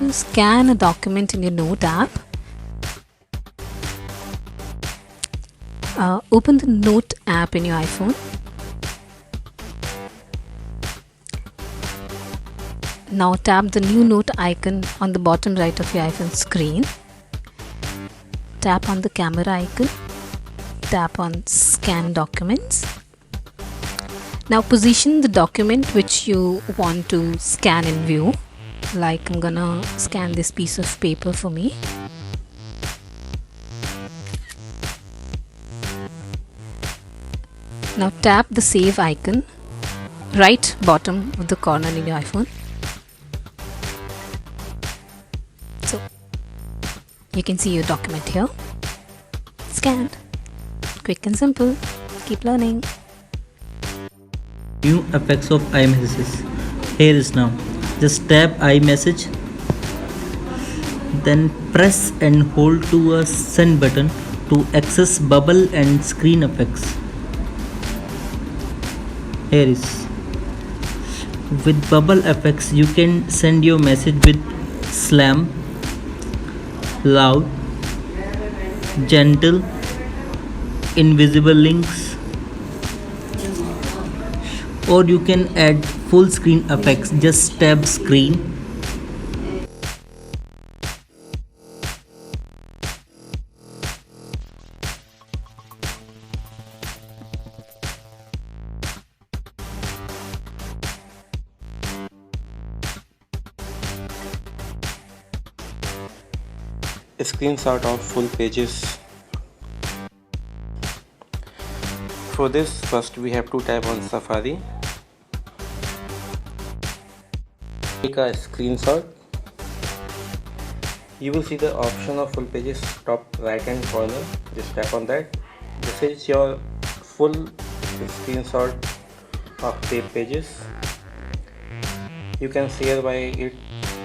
to scan a document in your Note app, open the Note app in your iPhone. Now tap the new Note icon on the bottom right of your iPhone screen. Tap on the camera icon. Tap on Scan Documents. Now position the document which you want to scan in view. Like I'm gonna scan this piece of paper for me. Now tap the save icon, right bottom of the corner in your iPhone. So you can see your document here. Scanned. Quick and simple. Keep learning. New effects of iMessages. Here is now. Just tap iMessage, then press and hold to a send button to access bubble and screen effects. Here is. With bubble effects you can send your message with slam, loud, gentle, invisible links, or you can add full screen effects. Just tap screen. A screenshot of full pages. For this, first we have to tap on Safari. Take a screenshot. You will see the option of full pages top right hand corner. Just tap on that. This is your full screenshot of the pages. You can share by it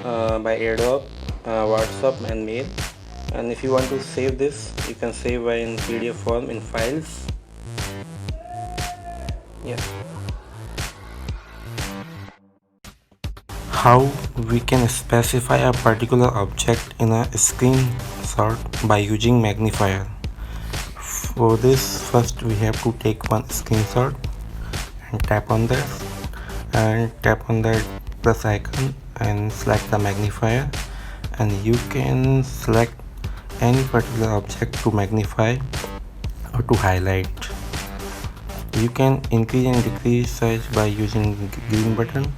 by AirDrop, WhatsApp and mail. And if you want to save this, you can save by in PDF form in files. Yeah. How we can specify a particular object in a screenshot by using magnifier. For this, first we have to take one screenshot and tap on this and tap on that plus icon and select the magnifier, and you can select any particular object to magnify or to highlight. You can increase and decrease size by using green button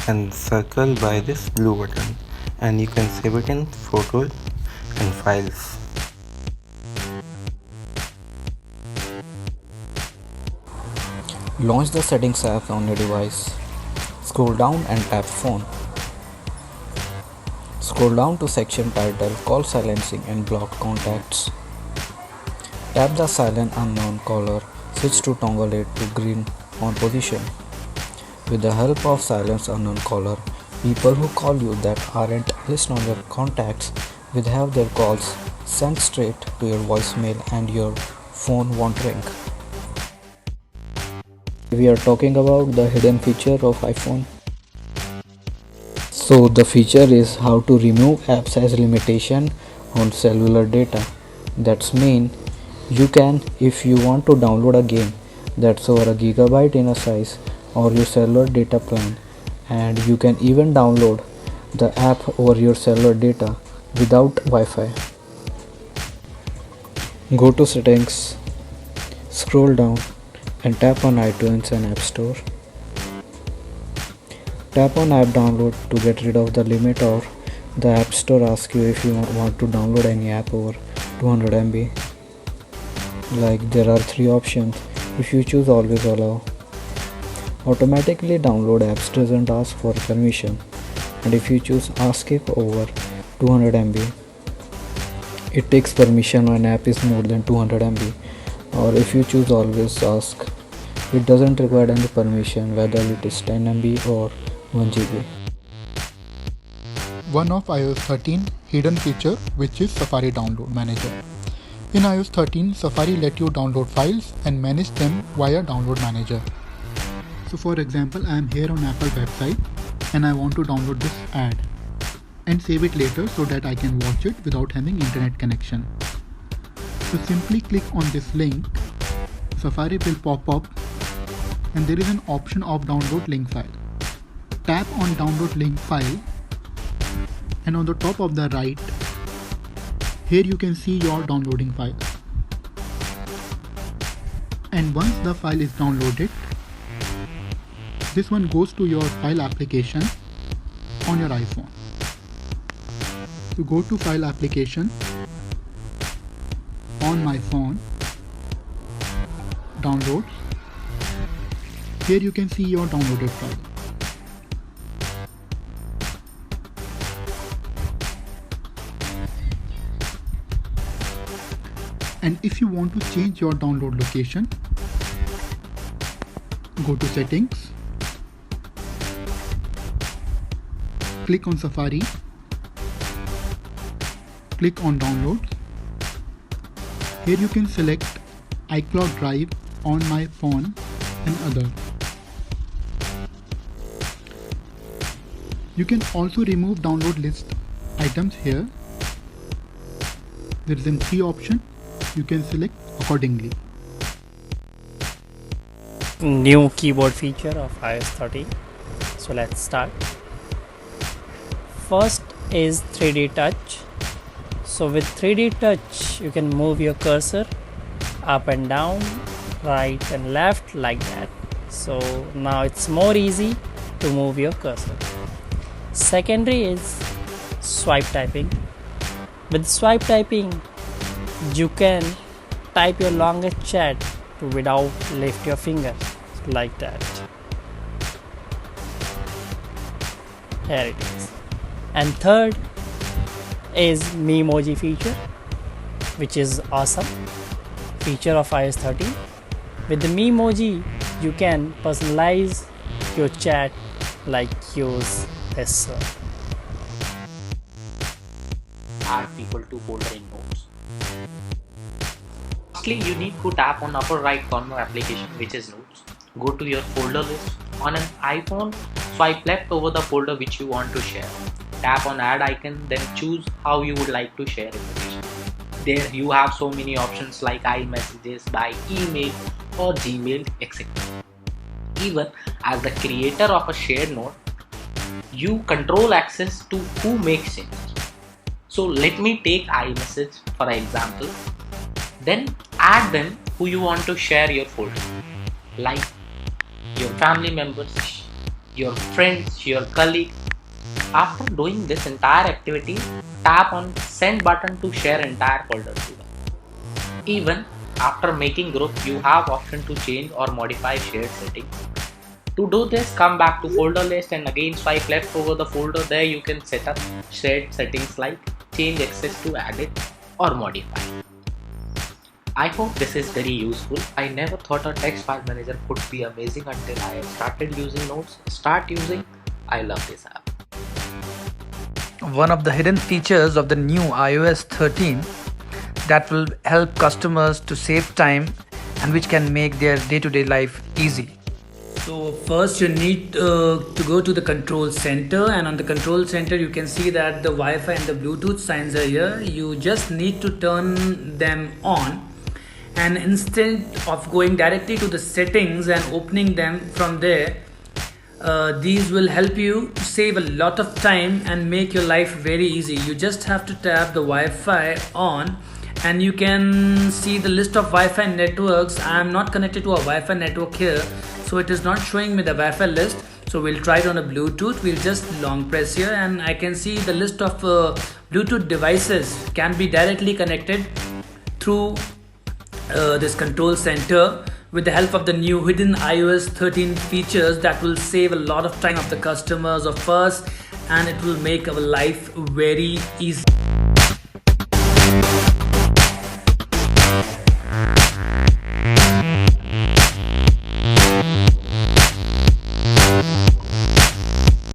and circle by this blue button, and you can save it in photos and files. Launch the settings app on your device. Scroll down and tap phone. Scroll down to section titled Call Silencing and Blocked Contacts. Tap the silent unknown caller, switch to toggle it to green on position. With the help of silence unknown caller, people who call you that aren't listed on your contacts will have their calls sent straight to your voicemail and your phone won't ring. We are talking about the hidden feature of iPhone. So the feature is how to remove apps as limitation on cellular data. That's mean you can, if you want to download a game that's over a gigabyte in a size or your cellular data plan, and you can even download the app over your cellular data without Wi-Fi. Go to settings, scroll down and tap on iTunes and App Store. Tap on app download to get rid of the limit, or the App Store asks you if you want to download any app over 200 MB. Like there are three options. If you choose always allow, automatically download apps doesn't ask for permission, and if you choose ask if over 200 MB, it takes permission when app is more than 200 MB. Or if you choose always ask, it doesn't require any permission whether it is 10 MB or 1 GB. One of iOS 13 hidden feature, which is Safari Download Manager. In iOS 13, Safari let you download files and manage them via Download Manager. So for example, I am here on Apple website and I want to download this ad. and save it later so that I can watch it without having internet connection. So simply click on this link, Safari will pop up and there is an option of download link file. Tap on download link file and on the top of the right, here you can see your downloading file. And once the file is downloaded, this one goes to your file application on your iPhone. So go to file application on my phone, downloads. Here you can see your downloaded file. And if you want to change your download location, go to settings, click on Safari, click on downloads. Here you can select iCloud Drive, on my phone and other. You can also remove download list items here. There is a 3 option. You can select accordingly. New keyboard feature of iOS 13. So let's start. First is 3D touch. So with 3D touch you can move your cursor up and down, right and left like that. So now it's more easy to move your cursor. Secondary is swipe typing. With swipe typing you can type your longest chat without lift your finger like that. Here it is. And third is Memoji feature, which is awesome feature of iOS 13. With the Memoji you can personalize your chat like use this one. Add people to folder in notes. Firstly, you need to tap on upper right corner application, which is notes. Go to your folder list. On an iPhone, swipe left over the folder which you want to share. Tap on add icon, then choose how you would like to share information. There you have so many options like iMessages, by email or Gmail, etc. Even as the creator of a shared note, you control access to who makes changes. So let me take iMessage for example. Then add them who you want to share your folder, like your family members, your friends, your colleague. After doing this entire activity, tap on send button to share entire folder to them. Even after making group, you have option to change or modify shared settings. To do this, come back to folder list and again swipe left over the folder. There you can set up shared settings like change access to add it or modify. I hope this is very useful. I never thought a text file manager could be amazing until I started using Notes. Start using. I love this app. One of the hidden features of the new iOS 13 that will help customers to save time and which can make their day-to-day life easy. So first you need to go to the control center, and on the control center you can see that the Wi-Fi and the Bluetooth signs are here. You just need to turn them on, and instead of going directly to the settings and opening them from there, these will help you save a lot of time and make your life very easy. You just have to tap the Wi-Fi on and you can see the list of Wi-Fi networks. I am not connected to a Wi-Fi network here, so it is not showing me the Wi-Fi list. So we'll try it on a Bluetooth. We'll just long press here and I can see the list of Bluetooth devices can be directly connected through this control center with the help of the new hidden iOS 13 features that will save a lot of time of the customers of us, and it will make our life very easy.